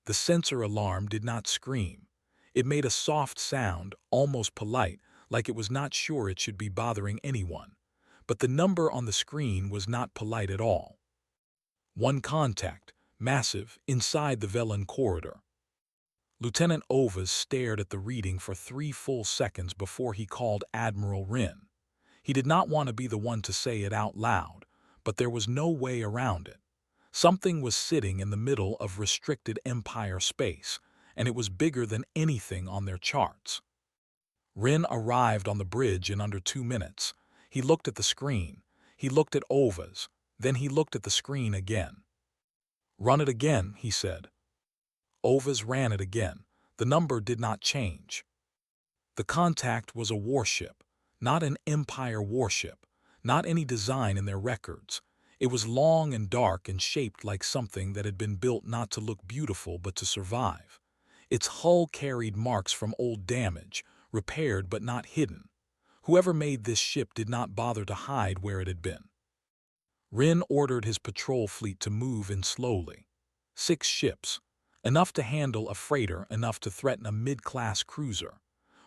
The sensor alarm did not scream. It made a soft sound, almost polite, like it was not sure it should be bothering anyone. But the number on the screen was not polite at all. One contact, massive, inside the Velen corridor. Lieutenant Ovas stared at the reading for 3 full seconds before he called Admiral Rin. He did not want to be the one to say it out loud, but there was no way around it. Something was sitting in the middle of restricted Empire space, and it was bigger than anything on their charts. Rin arrived on the bridge in under 2 minutes. He looked at the screen. He looked at Ovas. Then he looked at the screen again. "Run it again," he said. Ovas ran it again. The number did not change. The contact was a warship, not an Empire warship, not any design in their records. It was long and dark and shaped like something that had been built not to look beautiful but to survive. Its hull carried marks from old damage, repaired but not hidden. Whoever made this ship did not bother to hide where it had been. Rin ordered his patrol fleet to move in slowly. 6 ships, enough to handle a freighter, enough to threaten a mid-class cruiser.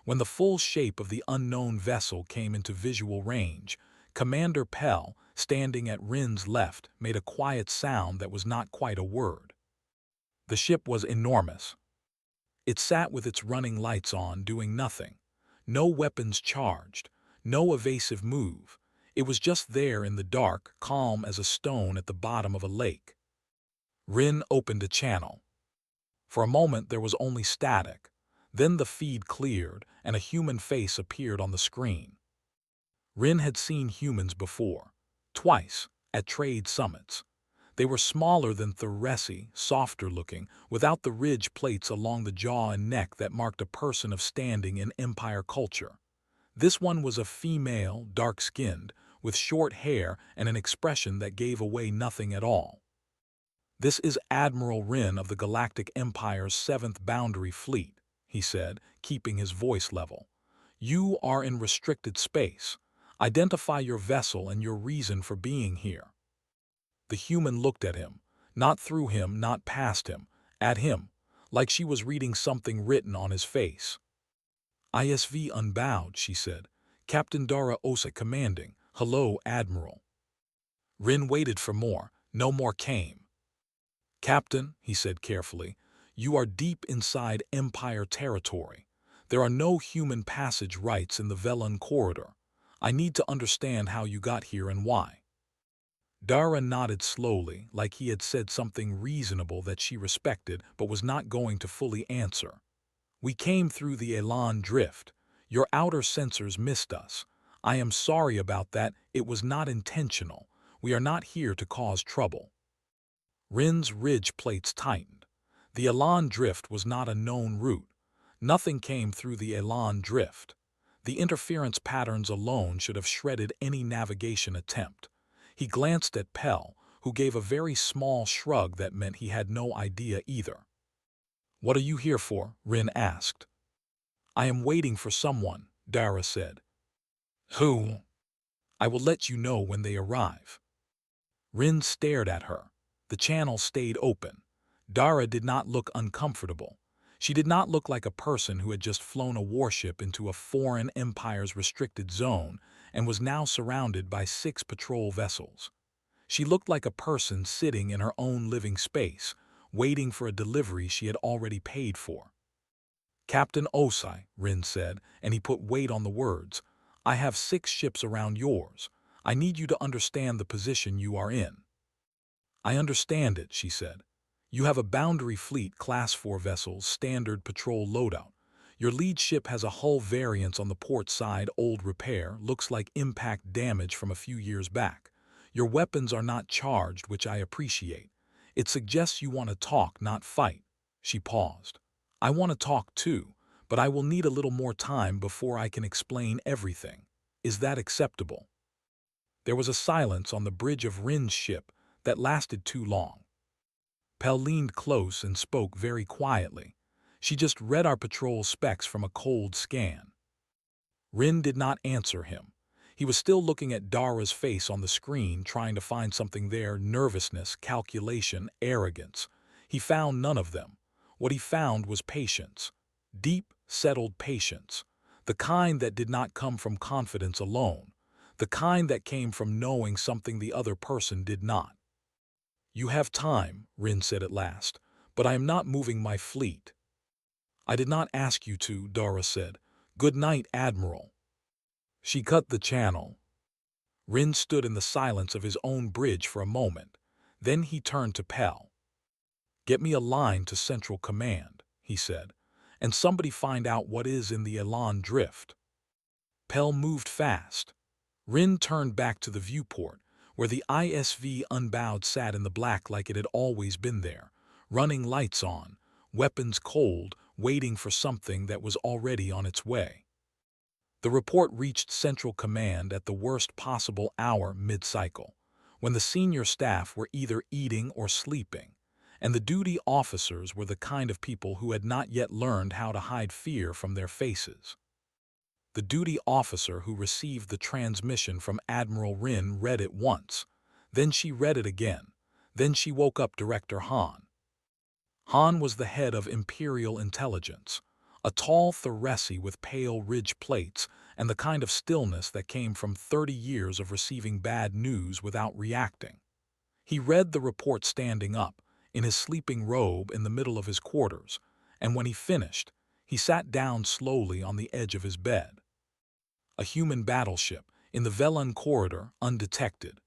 When the full shape of the unknown vessel came into visual range, Commander Pell, standing at Rin's left, made a quiet sound that was not quite a word. The ship was enormous. It sat with its running lights on, doing nothing. No weapons charged, no evasive move. It was just there in the dark, calm as a stone at the bottom of a lake. Rin opened a channel. For a moment there was only static. Then the feed cleared, and a human face appeared on the screen. Rin had seen humans before, twice, at trade summits. They were smaller than Theresi, softer-looking, without the ridge plates along the jaw and neck that marked a person of standing in Empire culture. This one was a female, dark-skinned, with short hair and an expression that gave away nothing at all. "This is Admiral Rin of the Galactic Empire's 7th Boundary Fleet," he said, keeping his voice level. "You are in restricted space. Identify your vessel and your reason for being here." The human looked at him, not through him, not past him, at him, like she was reading something written on his face. "ISV unbowed," she said. "Captain Dara Osa commanding. Hello, Admiral." Rin waited for more. No more came. "Captain," he said carefully, "you are deep inside Empire territory. There are no human passage rights in the Velen corridor. I need to understand how you got here and why." Dara nodded slowly, like he had said something reasonable that she respected but was not going to fully answer. "We came through the Elan drift. Your outer sensors missed us. I am sorry about that. It was not intentional. We are not here to cause trouble." Rin's ridge plates tightened. The Elan drift was not a known route. Nothing came through the Elan drift. The interference patterns alone should have shredded any navigation attempt. He glanced at Pell, who gave a very small shrug that meant he had no idea either. "What are you here for?" Rin asked. "I am waiting for someone," Dara said. "Who?" "I will let you know when they arrive." Rin stared at her. The channel stayed open. Dara did not look uncomfortable. She did not look like a person who had just flown a warship into a foreign empire's restricted zone and was now surrounded by 6 patrol vessels. She looked like a person sitting in her own living space, waiting for a delivery she had already paid for. "Captain Osai," Rin said, and he put weight on the words, "I have 6 ships around yours. I need you to understand the position you are in." "I understand it," she said. "You have a Boundary Fleet Class 4 vessels, standard patrol loadout. Your lead ship has a hull variance on the port side, old repair, looks like impact damage from a few years back. Your weapons are not charged, which I appreciate. It suggests you want to talk, not fight." She paused. "I want to talk too, but I will need a little more time before I can explain everything. Is that acceptable?" There was a silence on the bridge of Rin's ship that lasted too long. Pell leaned close and spoke very quietly. "She just read our patrol specs from a cold scan." Rin did not answer him. He was still looking at Dara's face on the screen, trying to find something there: nervousness, calculation, arrogance. He found none of them. What he found was patience. Deep, settled patience. The kind that did not come from confidence alone. The kind that came from knowing something the other person did not. "You have time," Rin said at last, "but I am not moving my fleet." "I did not ask you to," Dara said. "Good night, Admiral." She cut the channel. Rin stood in the silence of his own bridge for a moment. Then he turned to Pell. "Get me a line to Central Command," he said, "and somebody find out what is in the Elan drift." Pell moved fast. Rin turned back to the viewport, where the ISV Unbowed sat in the black like it had always been there, running lights on, weapons cold, waiting for something that was already on its way. The report reached Central Command at the worst possible hour mid-cycle, when the senior staff were either eating or sleeping, and the duty officers were the kind of people who had not yet learned how to hide fear from their faces. The duty officer who received the transmission from Admiral Rin read it once. Then she read it again. Then she woke up Director Han. Han was the head of Imperial Intelligence, a tall Theresi with pale ridge plates and the kind of stillness that came from 30 years of receiving bad news without reacting. He read the report standing up, in his sleeping robe in the middle of his quarters, and when he finished, he sat down slowly on the edge of his bed. A human battleship, in the Velan corridor, undetected.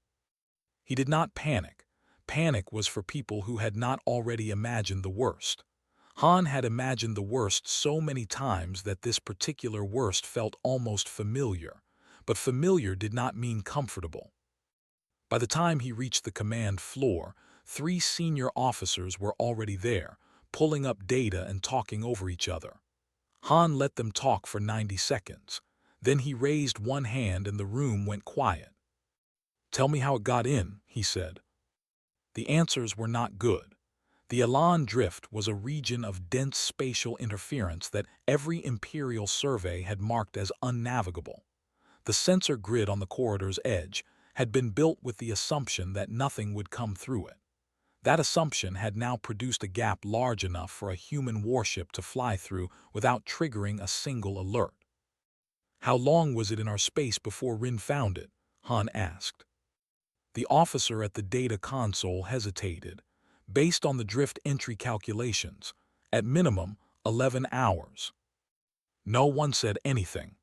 He did not panic. Panic was for people who had not already imagined the worst. Han had imagined the worst so many times that this particular worst felt almost familiar, but familiar did not mean comfortable. By the time he reached the command floor, 3 senior officers were already there, pulling up data and talking over each other. Han let them talk for 90 seconds. Then he raised one hand and the room went quiet. "Tell me how it got in," he said. The answers were not good. The Elan Drift was a region of dense spatial interference that every Imperial survey had marked as unnavigable. The sensor grid on the corridor's edge had been built with the assumption that nothing would come through it. That assumption had now produced a gap large enough for a human warship to fly through without triggering a single alert. "How long was it in our space before Rin found it?" Han asked. The officer at the data console hesitated. "Based on the drift entry calculations, at minimum, 11 hours. No one said anything.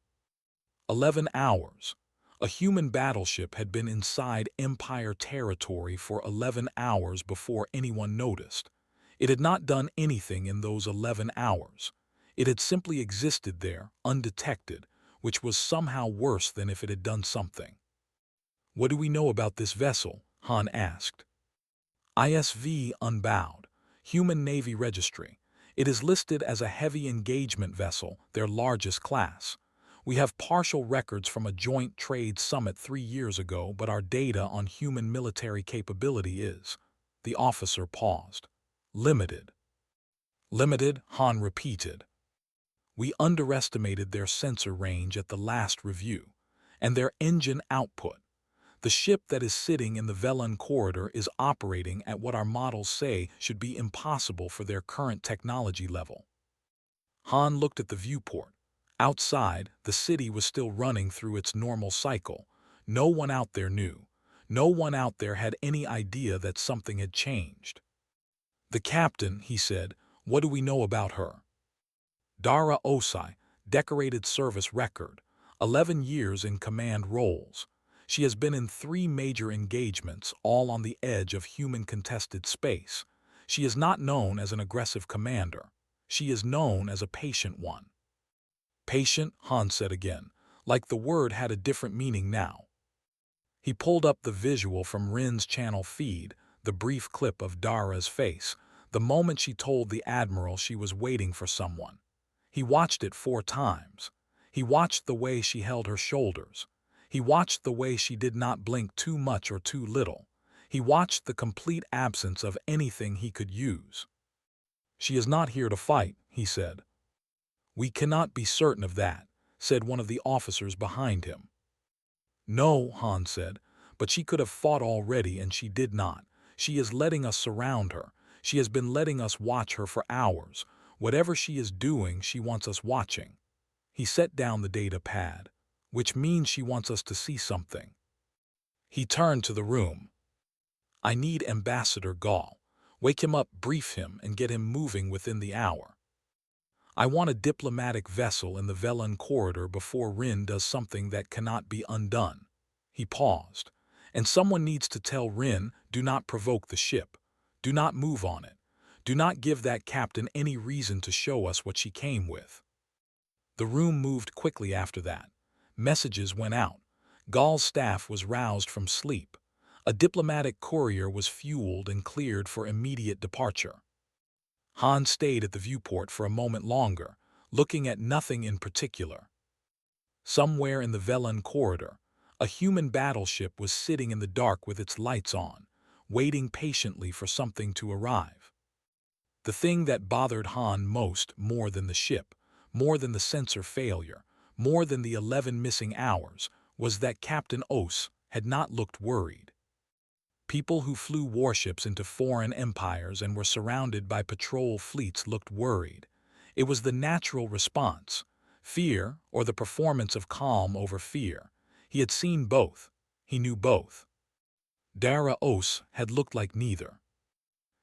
11 hours. A human battleship had been inside Empire territory for 11 hours before anyone noticed. It had not done anything in those 11 hours. It had simply existed there, undetected, which was somehow worse than if it had done something. "What do we know about this vessel?" Han asked. "ISV Unbowed, Human Navy Registry. It is listed as a heavy engagement vessel, their largest class. We have partial records from a joint trade summit 3 years ago, but our data on human military capability is..." The officer paused. "Limited." "Limited," Han repeated. "We underestimated their sensor range at the last review, and their engine output. The ship that is sitting in the Velan corridor is operating at what our models say should be impossible for their current technology level." Han looked at the viewport. Outside, the city was still running through its normal cycle. No one out there knew. No one out there had any idea that something had changed. "The captain," he said, "what do we know about her?" "Dara Osai, decorated service record, 11 years in command roles. She has been in 3 major engagements, all on the edge of human-contested space. She is not known as an aggressive commander. She is known as a patient one." "Patient," Han said again, like the word had a different meaning now. He pulled up the visual from Rin's channel feed, the brief clip of Dara's face, the moment she told the Admiral she was waiting for someone. He watched it 4 times. He watched the way she held her shoulders. He watched the way she did not blink too much or too little. He watched the complete absence of anything he could use. "She is not here to fight," he said. "We cannot be certain of that," said one of the officers behind him. "No," Han said, "but she could have fought already and she did not. She is letting us surround her. She has been letting us watch her for hours. Whatever she is doing, she wants us watching." He set down the data pad, "which means she wants us to see something." He turned to the room. "I need Ambassador Gall. Wake him up, brief him, and get him moving within the hour. I want a diplomatic vessel in the Velan corridor before Rin does something that cannot be undone." He paused. "And someone needs to tell Rin, do not provoke the ship. Do not move on it. Do not give that captain any reason to show us what she came with." The room moved quickly after that. Messages went out. Gall's staff was roused from sleep. A diplomatic courier was fueled and cleared for immediate departure. Han stayed at the viewport for a moment longer, looking at nothing in particular. Somewhere in the Velan corridor, a human battleship was sitting in the dark with its lights on, waiting patiently for something to arrive. The thing that bothered Han most, more than the ship, more than the sensor failure, more than the 11 missing hours, was that Captain Os had not looked worried. People who flew warships into foreign empires and were surrounded by patrol fleets looked worried. It was the natural response, fear or the performance of calm over fear. He had seen both. He knew both. Dara Os had looked like neither.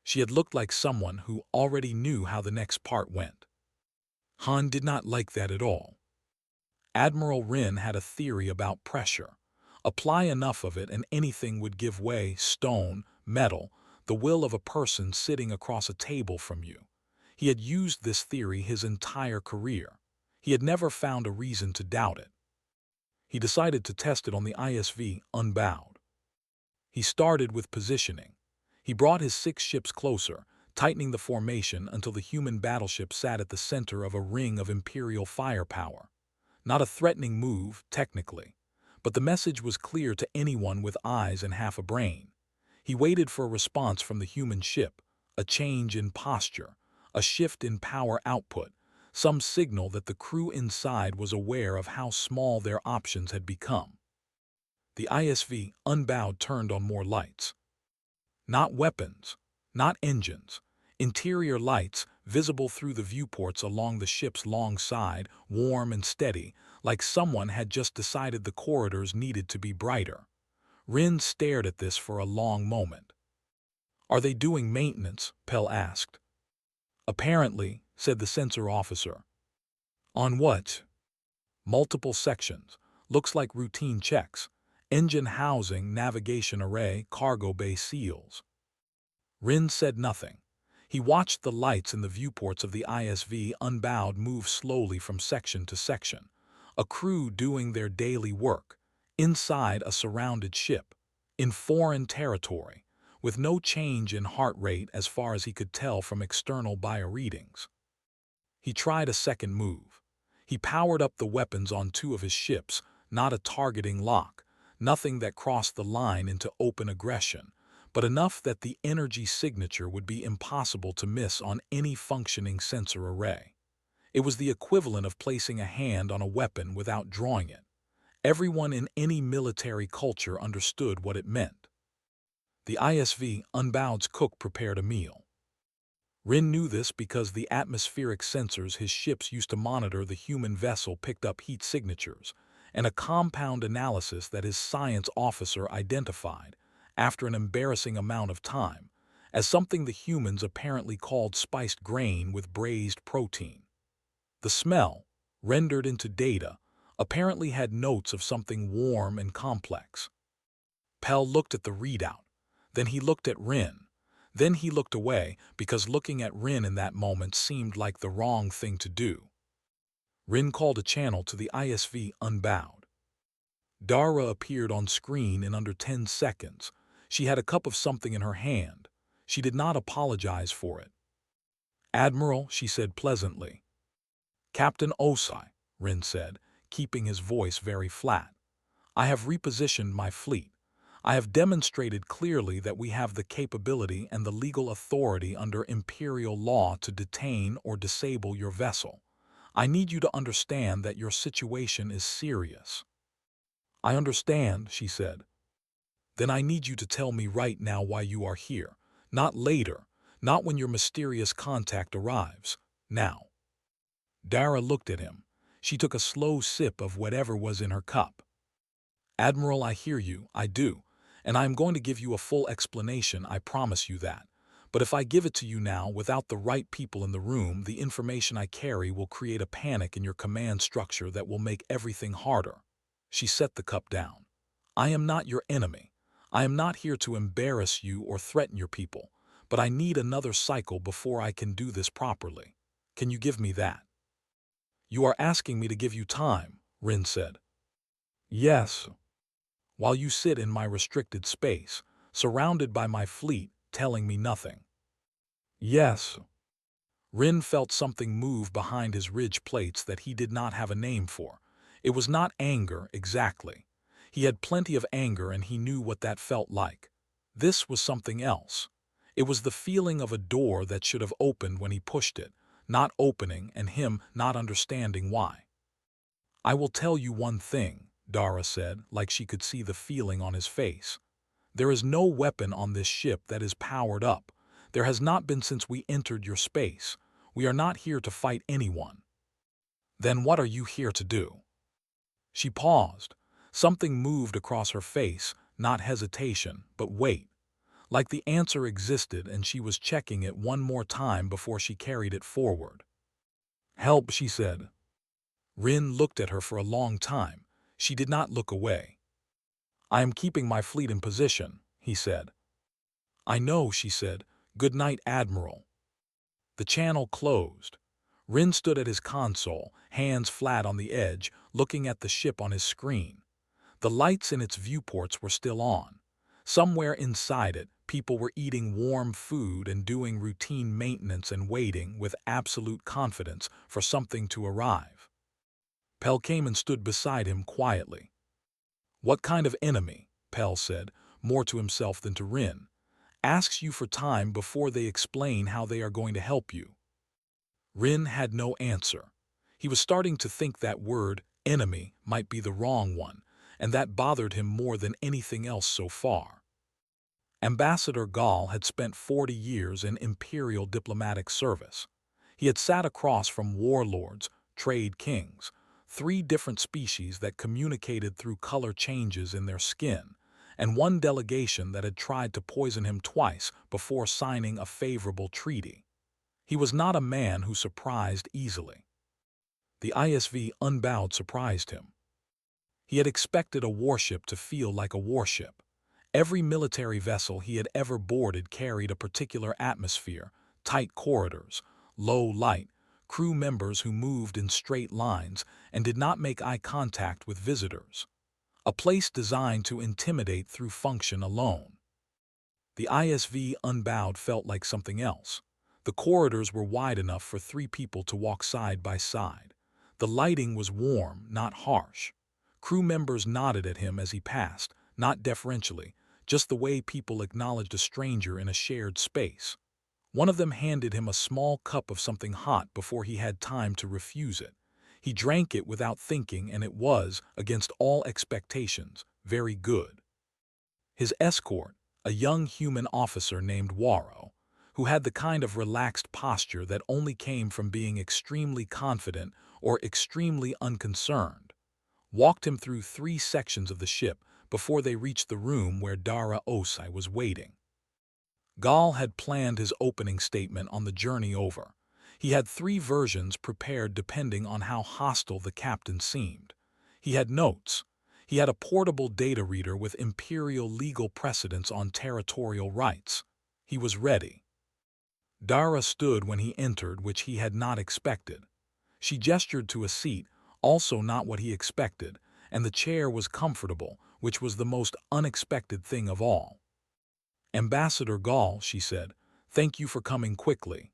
She had looked like someone who already knew how the next part went. Han did not like that at all. Admiral Rin had a theory about pressure. Apply enough of it and anything would give way: stone, metal, the will of a person sitting across a table from you. He had used this theory his entire career. He had never found a reason to doubt it. He decided to test it on the ISV unbowed. He started with positioning. He brought his 6 ships closer, tightening the formation until the human battleship sat at the center of a ring of Imperial firepower. Not a threatening move, technically, but the message was clear to anyone with eyes and half a brain. He waited for a response from the human ship, a change in posture, a shift in power output, some signal that the crew inside was aware of how small their options had become. The ISV unbowed turned on more lights. Not weapons, not engines. Interior lights, visible through the viewports along the ship's long side, warm and steady, like someone had just decided the corridors needed to be brighter. Rin stared at this for a long moment. "Are they doing maintenance?" Pell asked. "Apparently," said the sensor officer. "On what?" "Multiple sections. Looks like routine checks. Engine housing, navigation array, cargo bay seals." Rin said nothing. He watched the lights in the viewports of the ISV unbowed move slowly from section to section, a crew doing their daily work, inside a surrounded ship, in foreign territory, with no change in heart rate as far as he could tell from external bioreadings. He tried a second move. He powered up the weapons on 2 of his ships, not a targeting lock, nothing that crossed the line into open aggression, but enough that the energy signature would be impossible to miss on any functioning sensor array. It was the equivalent of placing a hand on a weapon without drawing it. Everyone in any military culture understood what it meant. The ISV unbowed's cook prepared a meal. Rin knew this because the atmospheric sensors his ships used to monitor the human vessel picked up heat signatures, and a compound analysis that his science officer identified, after an embarrassing amount of time, as something the humans apparently called spiced grain with braised protein. The smell, rendered into data, apparently had notes of something warm and complex. Pell looked at the readout. Then he looked at Rin. Then he looked away because looking at Rin in that moment seemed like the wrong thing to do. Rin called a channel to the ISV unbowed. Dara appeared on screen in under 10 seconds. She had a cup of something in her hand. She did not apologize for it. "Admiral," she said pleasantly. "Captain Osai," Rin said, keeping his voice very flat. "I have repositioned my fleet. I have demonstrated clearly that we have the capability and the legal authority under Imperial law to detain or disable your vessel. I need you to understand that your situation is serious." "I understand," she said. "Then I need you to tell me right now why you are here, not later, Not when your mysterious contact arrives. Now. Dara looked at him. She took a slow sip of whatever was in her cup. Admiral, I hear you, I do. And I am going to give you a full explanation, I promise you that. But if I give it to you now without the right people in the room, the information I carry will create a panic in your command structure that will make everything harder. She set the cup down. I am not your enemy. I am not here to embarrass you or threaten your people. But I need another cycle before I can do this properly. Can you give me that? You are asking me to give you time, Rin said. Yes. While you sit in my restricted space, surrounded by my fleet, telling me nothing. Yes. Rin felt something move behind his ridge plates that he did not have a name for. It was not anger, exactly. He had plenty of anger and he knew what that felt like. This was something else. It was the feeling of a door that should have opened when he pushed it, not opening and him not understanding why. I will tell you one thing, Dara said, like she could see the feeling on his face. There is no weapon on this ship that is powered up. There has not been since we entered your space. We are not here to fight anyone. Then what are you here to do? She paused. Something moved across her face, not hesitation, but wait. Like the answer existed and she was checking it one more time before she carried it forward. Help, she said. Rin looked at her for a long time. She did not look away. I am keeping my fleet in position, he said. I know, she said. Good night, Admiral. The channel closed. Rin stood at his console, hands flat on the edge, looking at the ship on his screen. The lights in its viewports were still on. Somewhere inside it, people were eating warm food and doing routine maintenance and waiting with absolute confidence for something to arrive. Pell came and stood beside him quietly. What kind of enemy, Pell said, more to himself than to Rin, asks you for time before they explain how they are going to help you? Rin had no answer. He was starting to think that word, enemy, might be the wrong one, and that bothered him more than anything else so far. Ambassador Gall had spent 40 years in Imperial diplomatic service. He had sat across from warlords, trade kings, 3 different species that communicated through color changes in their skin, and one delegation that had tried to poison him twice before signing a favorable treaty. He was not a man who surprised easily. The ISV unbowed surprised him. He had expected a warship to feel like a warship. Every military vessel he had ever boarded carried a particular atmosphere, tight corridors, low light, crew members who moved in straight lines and did not make eye contact with visitors. A place designed to intimidate through function alone. The ISV unbowed felt like something else. The corridors were wide enough for 3 people to walk side by side. The lighting was warm, not harsh. Crew members nodded at him as he passed, not deferentially, just the way people acknowledged a stranger in a shared space. One of them handed him a small cup of something hot before he had time to refuse it. He drank it without thinking, and it was, against all expectations, very good. His escort, a young human officer named Waro, who had the kind of relaxed posture that only came from being extremely confident or extremely unconcerned, walked him through 3 sections of the ship before they reached the room where Dara Osai was waiting. Gall had planned his opening statement on the journey over. He had 3 versions prepared depending on how hostile the captain seemed. He had notes. He had a portable data reader with Imperial legal precedents on territorial rights. He was ready. Dara stood when he entered, which he had not expected. She gestured to a seat, also not what he expected, and the chair was comfortable, which was the most unexpected thing of all. Ambassador Gall, she said, thank you for coming quickly.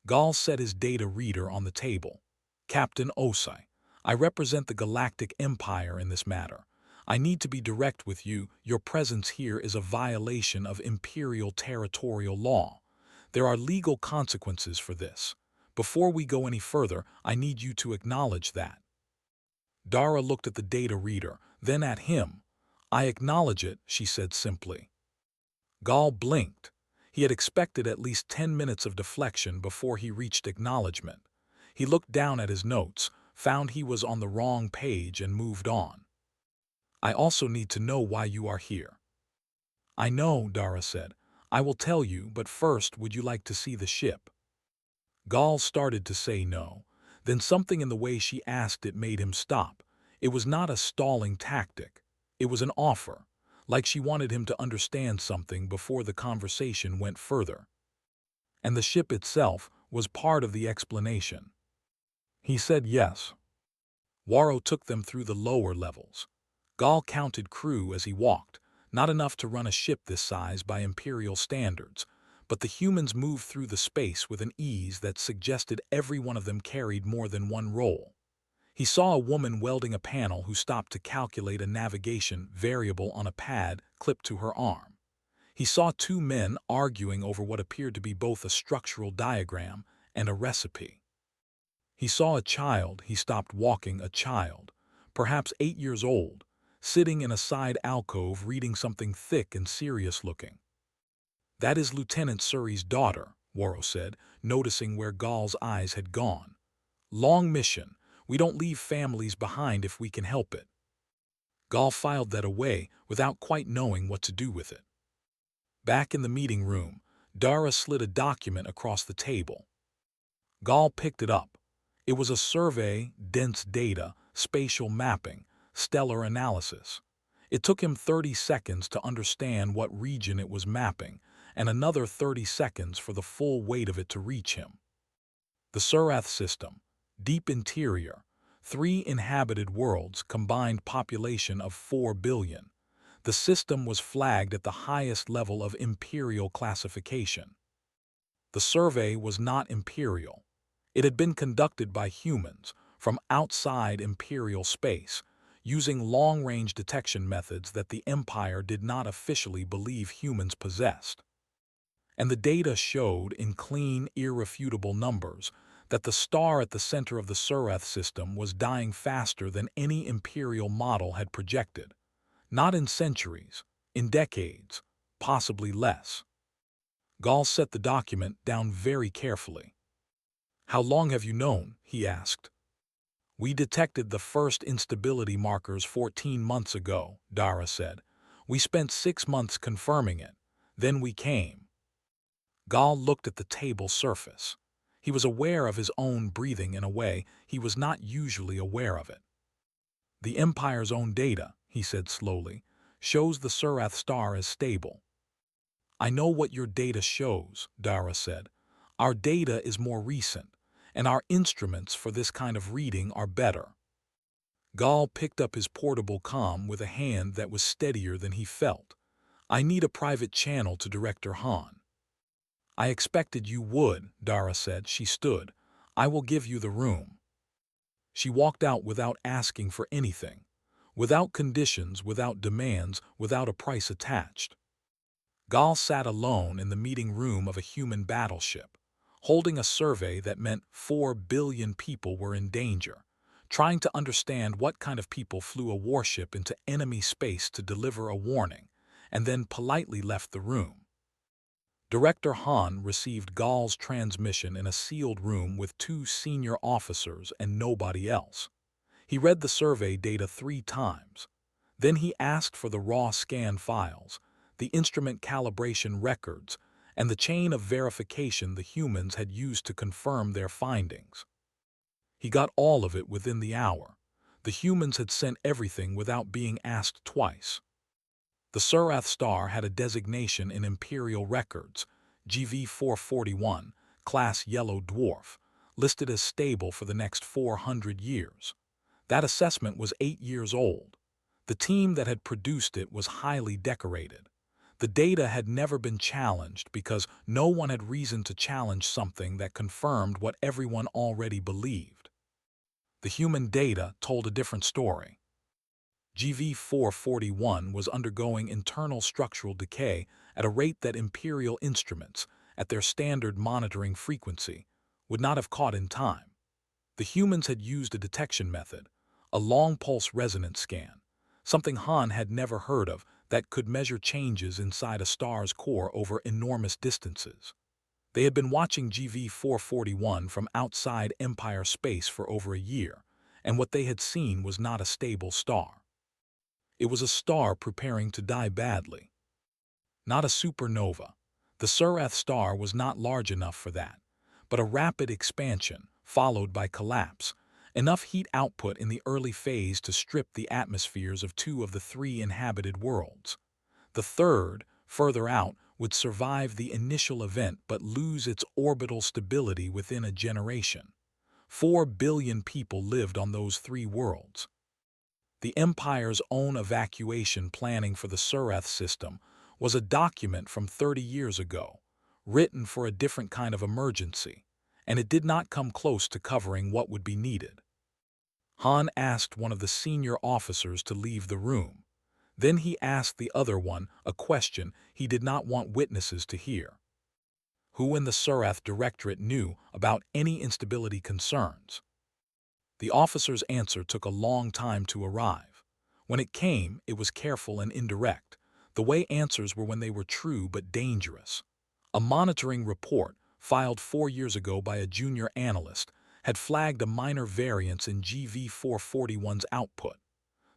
Gall set his data reader on the table. Captain Osai, I represent the Galactic Empire in this matter. I need to be direct with you. Your presence here is a violation of Imperial territorial law. There are legal consequences for this. Before we go any further, I need you to acknowledge that. Dara looked at the data reader, then at him. I acknowledge it, she said simply. Gall blinked. He had expected at least 10 minutes of deflection before he reached acknowledgement. He looked down at his notes, found he was on the wrong page, and moved on. I also need to know why you are here. I know, Dara said. I will tell you, but first, would you like to see the ship? Gall started to say no. Then something in the way she asked it made him stop. It was not a stalling tactic. It was an offer, like she wanted him to understand something before the conversation went further. And the ship itself was part of the explanation. He said yes. Waro took them through the lower levels. Gall counted crew as he walked, not enough to run a ship this size by Imperial standards, but the humans moved through the space with an ease that suggested every one of them carried more than one role. He saw a woman welding a panel who stopped to calculate a navigation variable on a pad clipped to her arm. He saw two men arguing over what appeared to be both a structural diagram and a recipe. He saw a child. He stopped walking, a child, perhaps 8 years old, sitting in a side alcove reading something thick and serious-looking. That is Lieutenant Surrey's daughter, Waro said, noticing where Gall's eyes had gone. Long mission. We don't leave families behind if we can help it. Gall filed that away without quite knowing what to do with it. Back in the meeting room, Dara slid a document across the table. Gall picked it up. It was a survey, dense data, spatial mapping, stellar analysis. It took him 30 seconds to understand what region it was mapping, and another 30 seconds for the full weight of it to reach him. The Surath system, deep interior, 3 inhabited worlds, combined population of 4 billion. The system was flagged at the highest level of Imperial classification. The survey was not Imperial. It had been conducted by humans from outside Imperial space, using long-range detection methods that the Empire did not officially believe humans possessed. And the data showed, in clean, irrefutable numbers, that the star at the center of the Surath system was dying faster than any Imperial model had projected. Not in centuries, in decades, possibly less. Gall set the document down very carefully. How long have you known? He asked. We detected the first instability markers 14 months ago, Dara said. We spent 6 months confirming it. Then we came. Gall looked at the table surface. He was aware of his own breathing in a way he was not usually aware of it. The Empire's own data, he said slowly, shows the Surath star as stable. I know what your data shows, Dara said. Our data is more recent, and our instruments for this kind of reading are better. Gall picked up his portable comm with a hand that was steadier than he felt. I need a private channel to Director Han. I expected you would, Dara said. She stood. I will give you the room. She walked out without asking for anything, without conditions, without demands, without a price attached. Gall sat alone in the meeting room of a human battleship, holding a survey that meant 4 billion people were in danger, trying to understand what kind of people flew a warship into enemy space to deliver a warning, and then politely left the room. Director Han received Gall's transmission in a sealed room with 2 senior officers and nobody else. He read the survey data 3 times. Then he asked for the raw scan files, the instrument calibration records, and the chain of verification the humans had used to confirm their findings. He got all of it within the hour. The humans had sent everything without being asked twice. The Surath star had a designation in Imperial records, GV-441, class yellow dwarf, listed as stable for the next 400 years. That assessment was 8 years old. The team that had produced it was highly decorated. The data had never been challenged because no one had reason to challenge something that confirmed what everyone already believed. The human data told a different story. GV-441 was undergoing internal structural decay at a rate that Imperial instruments, at their standard monitoring frequency, would not have caught in time. The humans had used a detection method, a long-pulse resonance scan, something Han had never heard of, that could measure changes inside a star's core over enormous distances. They had been watching GV-441 from outside Empire space for over a year, and what they had seen was not a stable star. It was a star preparing to die badly. Not a supernova. The Surath star was not large enough for that, but a rapid expansion, followed by collapse, enough heat output in the early phase to strip the atmospheres of 2 of the 3 inhabited worlds. The third, further out, would survive the initial event but lose its orbital stability within a generation. 4 billion people lived on those 3 worlds. The Empire's own evacuation planning for the Surath system was a document from 30 years ago, written for a different kind of emergency, and it did not come close to covering what would be needed. Han asked one of the senior officers to leave the room. Then he asked the other one a question he did not want witnesses to hear. Who in the Surath Directorate knew about any instability concerns? The officer's answer took a long time to arrive. When it came, it was careful and indirect. The way answers were when they were true but dangerous. A monitoring report, filed 4 years ago by a junior analyst, had flagged a minor variance in GV-441's output.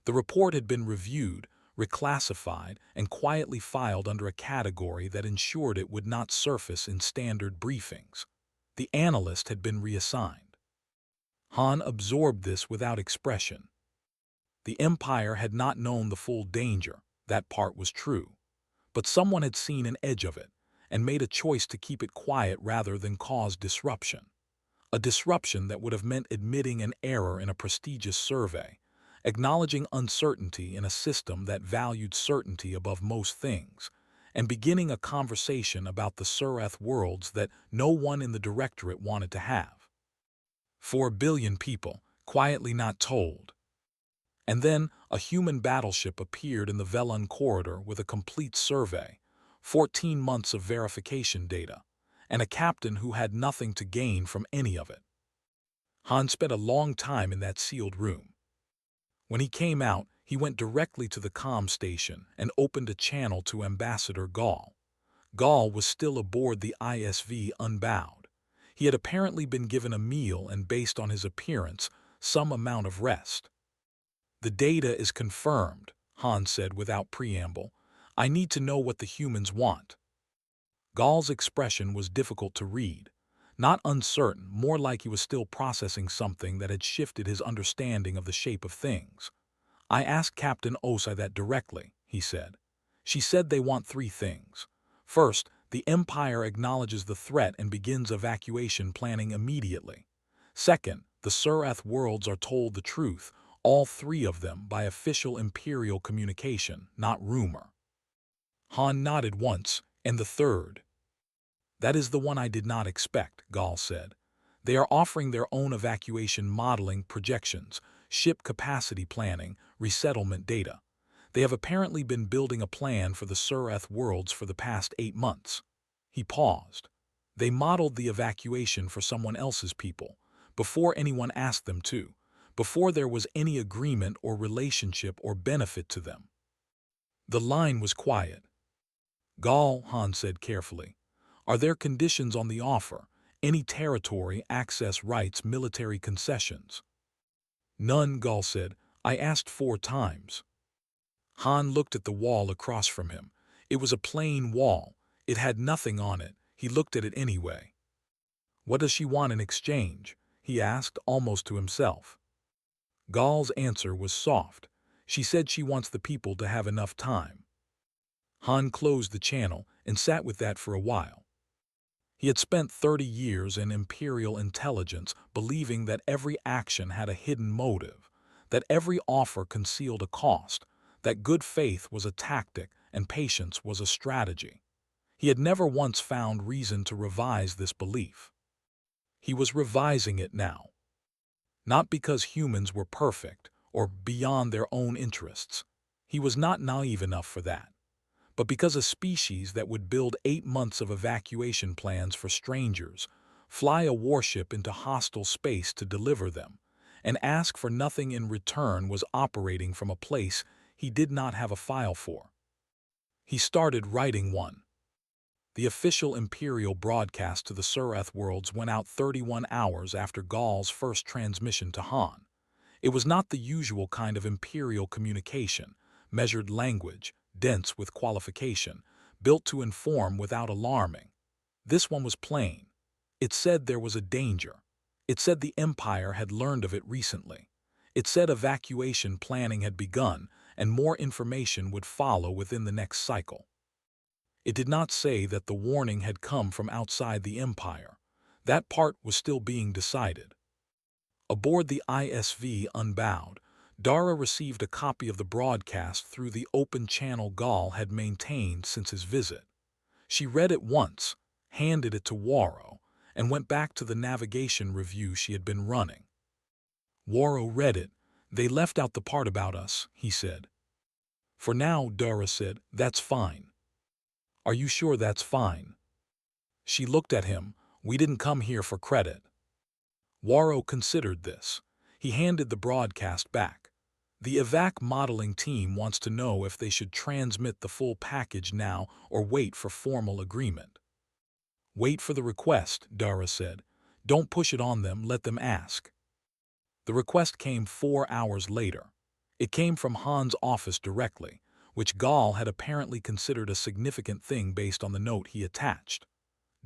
The report had been reviewed, reclassified, and quietly filed under a category that ensured it would not surface in standard briefings. The analyst had been reassigned. Han absorbed this without expression. The Empire had not known the full danger, that part was true. But someone had seen an edge of it, and made a choice to keep it quiet rather than cause disruption. A disruption that would have meant admitting an error in a prestigious survey, acknowledging uncertainty in a system that valued certainty above most things, and beginning a conversation about the Surath worlds that no one in the Directorate wanted to have. 4 billion people, quietly not told. And then a human battleship appeared in the Velun corridor with a complete survey, 14 months of verification data, and a captain who had nothing to gain from any of it. Han spent a long time in that sealed room. When he came out, he went directly to the comm station and opened a channel to Ambassador Gall. Gall was still aboard the ISV unbowed. He had apparently been given a meal and, based on his appearance, some amount of rest. "The data is confirmed," Han said without preamble. "I need to know what the humans want." Gall's expression was difficult to read. Not uncertain, more like he was still processing something that had shifted his understanding of the shape of things. "I asked Captain Osai that directly," he said. "She said they want 3 things. First, the Empire acknowledges the threat and begins evacuation planning immediately. Second, the Surath worlds are told the truth, all 3 of them, by official Imperial communication, not rumor." Han nodded once. "And the third?" "That is the one I did not expect," Gall said. "They are offering their own evacuation modeling projections, ship capacity planning, resettlement data. They have apparently been building a plan for the Surath worlds for the past 8 months. He paused. They modeled the evacuation for someone else's people, before anyone asked them to, before there was any agreement or relationship or benefit to them. The line was quiet. "Gall," Han said carefully, "are there conditions on the offer? Any territory, access rights, military concessions?" "None," Gall said. "I asked 4 times." Han looked at the wall across from him. It was a plain wall. It had nothing on it. He looked at it anyway. "What does she want in exchange?" he asked, almost to himself. Gall's answer was soft. "She said she wants the people to have enough time." Han closed the channel and sat with that for a while. He had spent 30 years in Imperial intelligence, believing that every action had a hidden motive, that every offer concealed a cost, that good faith was a tactic and patience was a strategy. He had never once found reason to revise this belief. He was revising it now. Not because humans were perfect or beyond their own interests. He was not naive enough for that. But because a species that would build 8 months of evacuation plans for strangers, fly a warship into hostile space to deliver them, and ask for nothing in return was operating from a place he did not have a file for. He started writing one. The official Imperial broadcast to the Surath worlds went out 31 hours after Gaul's first transmission to Han. It was not the usual kind of Imperial communication, measured language, dense with qualification, built to inform without alarming. This one was plain. It said there was a danger. It said the Empire had learned of it recently. It said evacuation planning had begun and more information would follow within the next cycle. It did not say that the warning had come from outside the Empire. That part was still being decided. Aboard the ISV Unbowed, Dara received a copy of the broadcast through the open channel Gaul had maintained since his visit. She read it once, handed it to Waro, and went back to the navigation review she had been running. Waro read it. "They left out the part about us," he said. "For now," Dara said, "that's fine." "Are you sure that's fine?" She looked at him. "We didn't come here for credit." Waro considered this. He handed the broadcast back. "The evac modeling team wants to know if they should transmit the full package now or wait for formal agreement." "Wait for the request," Dara said. "Don't push it on them, let them ask." The request came 4 hours later. It came from Han's office directly, which Gaul had apparently considered a significant thing based on the note he attached.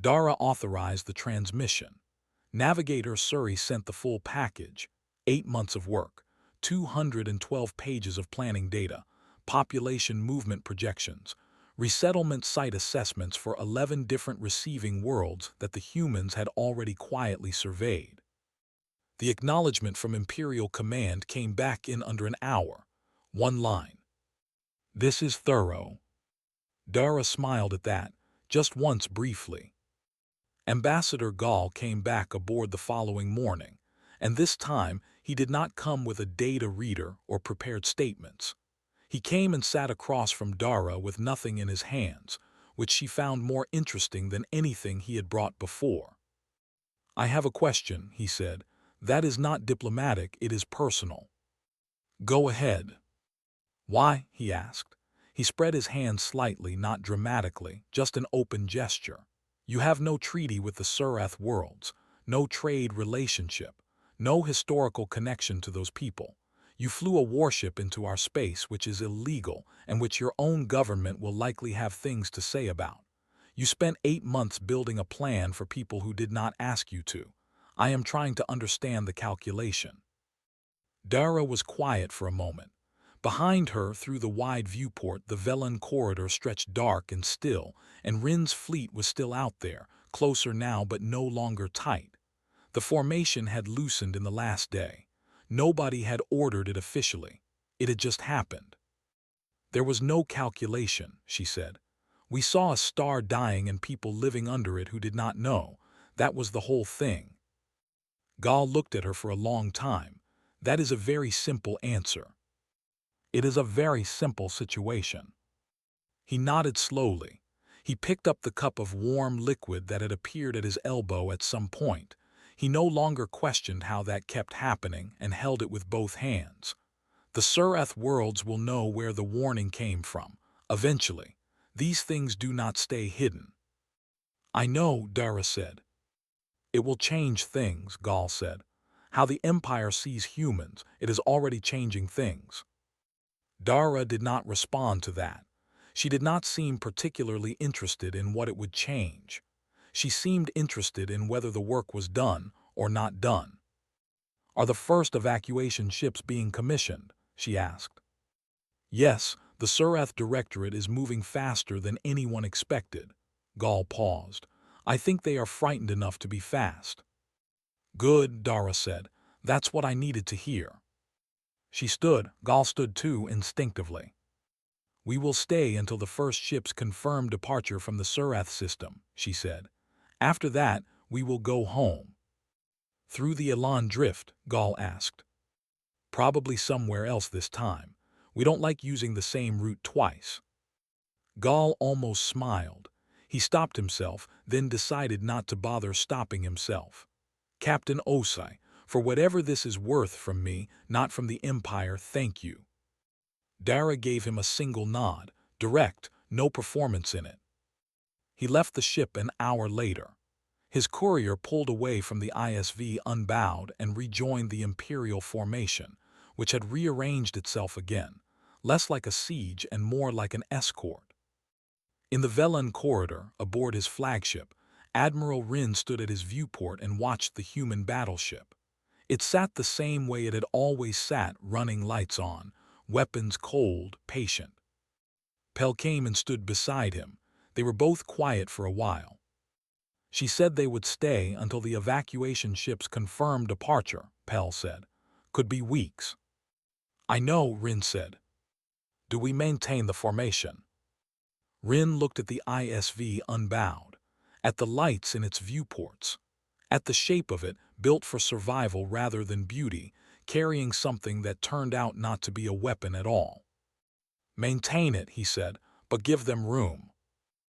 Dara authorized the transmission. Navigator Suri sent the full package, 8 months of work, 212 pages of planning data, population movement projections, resettlement site assessments for 11 different receiving worlds that the humans had already quietly surveyed. The acknowledgement from Imperial Command came back in under an hour. One line. "This is thorough." Dara smiled at that, just once briefly. Ambassador Gaul came back aboard the following morning, and this time he did not come with a data reader or prepared statements. He came and sat across from Dara with nothing in his hands, which she found more interesting than anything he had brought before. "I have a question," he said. "That is not diplomatic, it is personal." "Go ahead." "Why?" he asked. He spread his hand slightly, not dramatically, just an open gesture. "You have no treaty with the Surath worlds, no trade relationship, no historical connection to those people. You flew a warship into our space which is illegal and which your own government will likely have things to say about. You spent 8 months building a plan for people who did not ask you to. I am trying to understand the calculation." Dara was quiet for a moment. Behind her, through the wide viewport, the Velen corridor stretched dark and still, and Rin's fleet was still out there, closer now but no longer tight. The formation had loosened in the last day. Nobody had ordered it officially. It had just happened. "There was no calculation," she said. "We saw a star dying and people living under it who did not know. That was the whole thing." Gaul looked at her for a long time. "That is a very simple answer." "It is a very simple situation." He nodded slowly. He picked up the cup of warm liquid that had appeared at his elbow at some point. He no longer questioned how that kept happening and held it with both hands. "The Surath worlds will know where the warning came from, eventually. These things do not stay hidden." "I know," Dara said. "It will change things," Gaul said. "How the Empire sees humans, it is already changing things." Dara did not respond to that. She did not seem particularly interested in what it would change. She seemed interested in whether the work was done or not done. "Are the first evacuation ships being commissioned?" she asked. "Yes, the Surath Directorate is moving faster than anyone expected." Gaul paused. "I think they are frightened enough to be fast." "Good," Dara said. "That's what I needed to hear." She stood. Gaul stood too, instinctively. "We will stay until the first ship's confirmed departure from the Surath system," she said. "After that, we will go home." "Through the Elan Drift?" Gaul asked. "Probably somewhere else this time. We don't like using the same route twice." Gaul almost smiled. He stopped himself, then decided not to bother stopping himself. "Captain Osai, for whatever this is worth from me, not from the Empire, thank you." Dara gave him a single nod, direct, no performance in it. He left the ship an hour later. His courier pulled away from the ISV unbowed and rejoined the Imperial formation, which had rearranged itself again, less like a siege and more like an escort. In the Velen corridor, aboard his flagship, Admiral Rin stood at his viewport and watched the human battleship. It sat the same way it had always sat, running lights on, weapons cold, patient. Pel came and stood beside him. They were both quiet for a while. She said they would stay until the evacuation ship's confirmed departure, Pel said. Could be weeks. I know, Rin said. Do we maintain the formation? Rin looked at the ISV unbowed, at the lights in its viewports, at the shape of it, built for survival rather than beauty, carrying something that turned out not to be a weapon at all. Maintain it, he said, but give them room.